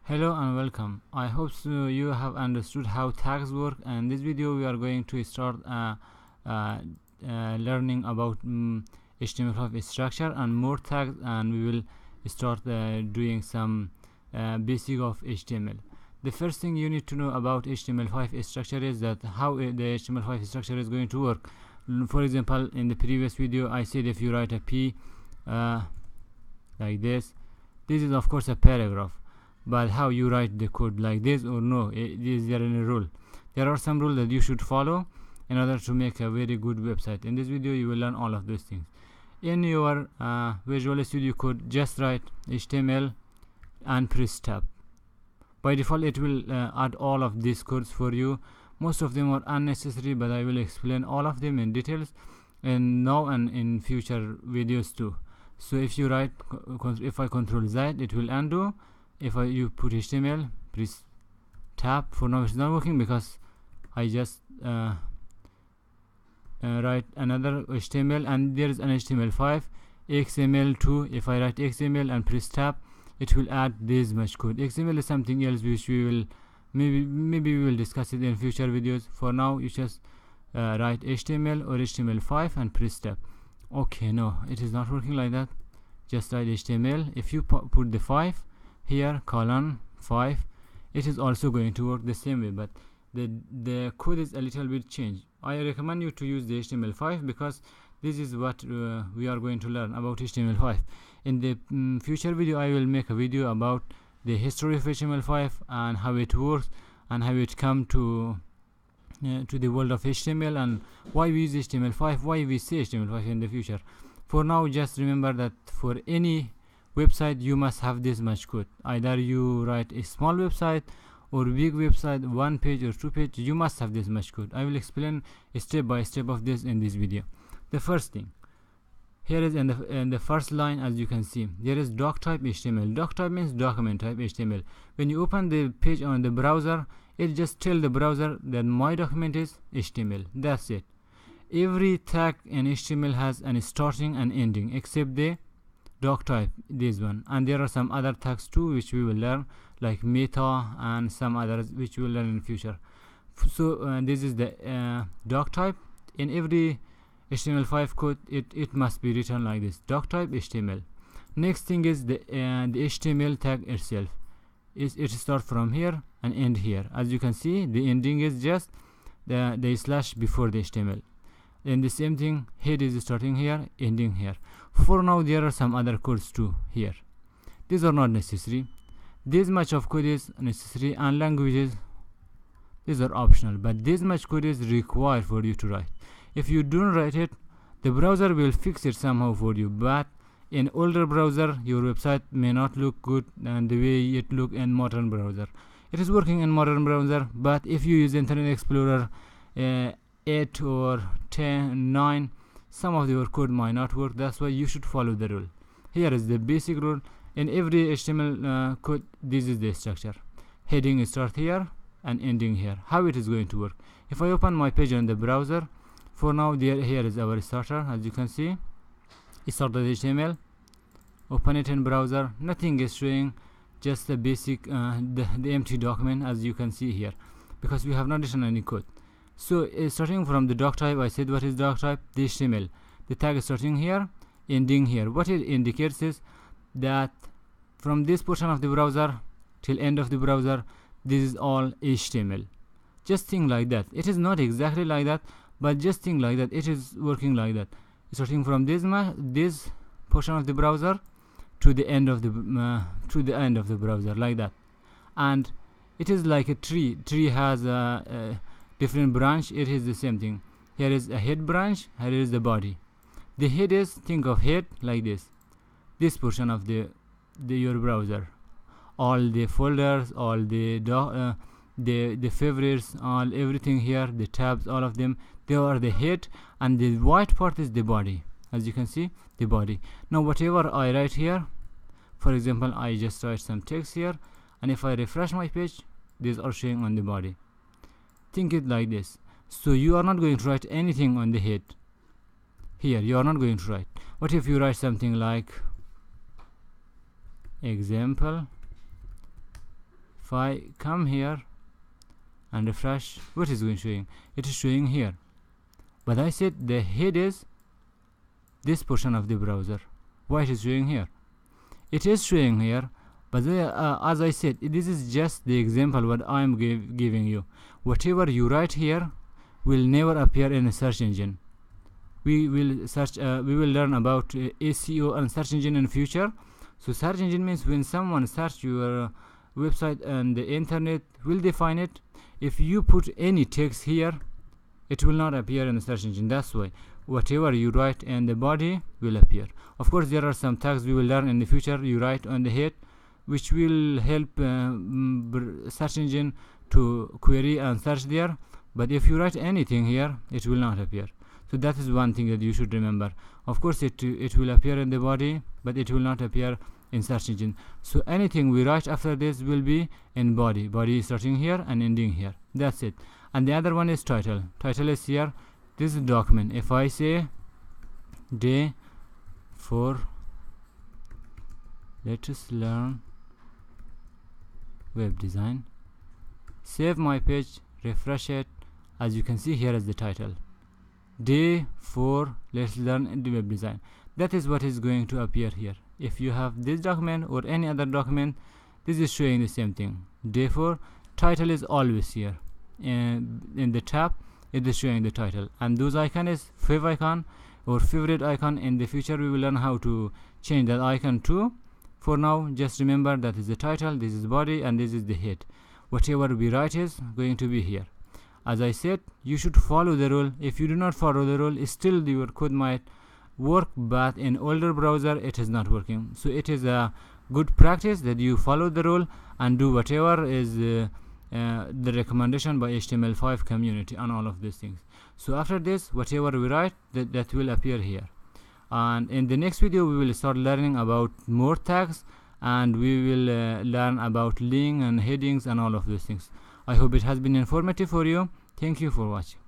Hello and welcome. I hope you have understood how tags work, and in this video we are going to start learning about HTML5 structure and more tags, and we will start doing some basic of HTML. The first thing you need to know about HTML5 structure is that how the HTML5 structure is going to work. For example, in the previous video I said if you write a P like this is of course a paragraph. But how you write the code, like this or no? Is there any rule? There are some rules that you should follow in order to make a very good website. In this video you will learn all of those things. In your Visual Studio Code, just write HTML and press tab. By default it will add all of these codes for you. Most of them are unnecessary, but I will explain all of them in details and now and in future videos too. So if you write, if I control Z, it will undo. If you put HTML, press tab. For now it's not working because I just write another HTML, and there is an HTML5, XML2. If I write XML and press tab, it will add this much code. XML is something else which we will maybe we will discuss it in future videos. For now you just write HTML or HTML5 and press tab. Okay, no, it is not working like that. Just write HTML. If you put the 5 here, colon 5, it is also going to work the same way, but the code is a little bit changed. I recommend you to use the HTML5 because this is what we are going to learn about HTML5. In the future video I will make a video about the history of HTML5 and how it works and how it come to the world of HTML and why we use HTML5, why we say HTML5 in the future. For now, just remember that for any website you must have this much code. Either you write a small website or big website, 1 page or 2 page, you must have this much code. I will explain step by step of this in this video. The first thing here is in the first line, as you can see, there is Doctype HTML. Doctype means document type HTML. When you open the page on the browser, it just tells the browser that my document is HTML. That's it. Every tag in HTML has an starting and ending except the Doctype, this one, and there are some other tags too which we will learn, like meta and some others which we will learn in future. So this is the Doctype. In every HTML5 code it must be written like this, Doctype HTML. Next thing is the HTML tag itself. It starts from here and end here. As you can see, the ending is just the slash before the HTML. And the same thing, head is starting here, ending here. For now there are some other codes too here. These are not necessary. This much of code is necessary, and languages, these are optional, but this much code is required for you to write. If you don't write it, the browser will fix it somehow for you, but in older browser your website may not look good and the way it look in modern browser. It is working in modern browser, but if you use Internet Explorer 8 or 10, 9, some of your code might not work. That's why you should follow the rule. Here is the basic rule. In every HTML code, this is the structure. Heading start here and ending here. How it is going to work? If I open my page on the browser, for now here is our starter. As you can see, it started HTML. Open it in browser. Nothing is showing, just the basic the empty document, as you can see here, because we have not written any code. So starting from the Doctype, I said what is Doctype? The HTML. The tag is starting here, ending here. What it indicates is that from this portion of the browser till end of the browser, this is all HTML. Just think like that. It is not exactly like that, but just think like that. It is working like that. Starting from this portion of the browser to the end of the browser, like that. And it is like a tree. Tree has a different branch. It is the same thing. Here is a head branch, here is the body. The head is, think of head like this portion of your browser. All the folders, all the favorites, all everything here, the tabs, all of them, they are the head, and the white part is the body. As you can see, the body. Now whatever I write here, for example, I just write some text here, and if I refresh my page, these are showing on the body. Think it like this. So you are not going to write anything on the head. Here you are not going to write. What if you write something like example If I come here and refresh, what is showing? It is showing here, but I said the head is this portion of the browser. Why it is showing here? It is showing here, but as I said, this is just the example what I am giving you. Whatever you write here will never appear in a search engine. We will learn about SEO and search engine in future. So search engine means when someone search your website and the internet, will they find it? If you put any text here, it will not appear in the search engine. That's why whatever you write in the body will appear. Of course, there are some tags we will learn in the future. You write on the head, which will help search engine to query and search there. But if you write anything here, it will not appear. So that is one thing that you should remember. Of course, it will appear in the body, but it will not appear in search engine. So anything we write after this will be in body. Body is starting here and ending here. That's it. And the other one is title. Title is here. This is document. If I say day 4, let us learn web design. Save my page, refresh it. As you can see, here is the title. Day 4, let's learn the web design. That is what is going to appear here. If you have this document or any other document, this is showing the same thing. Day 4, title is always here. And in the tab, it is showing the title. And those icon is fav icon or favorite icon. In the future, we will learn how to change that icon too. For now, just remember that is the title, this is body, and this is the head. Whatever we write is going to be here. As I said, you should follow the rule. If you do not follow the rule, still your code might work, but in older browser it is not working. So it is a good practice that you follow the rule and do whatever is the recommendation by HTML5 community and all of these things. So after this, whatever we write, that will appear here. And in the next video, we will start learning about more tags, and we will learn about link and headings and all of those things. I hope it has been informative for you. Thank you for watching.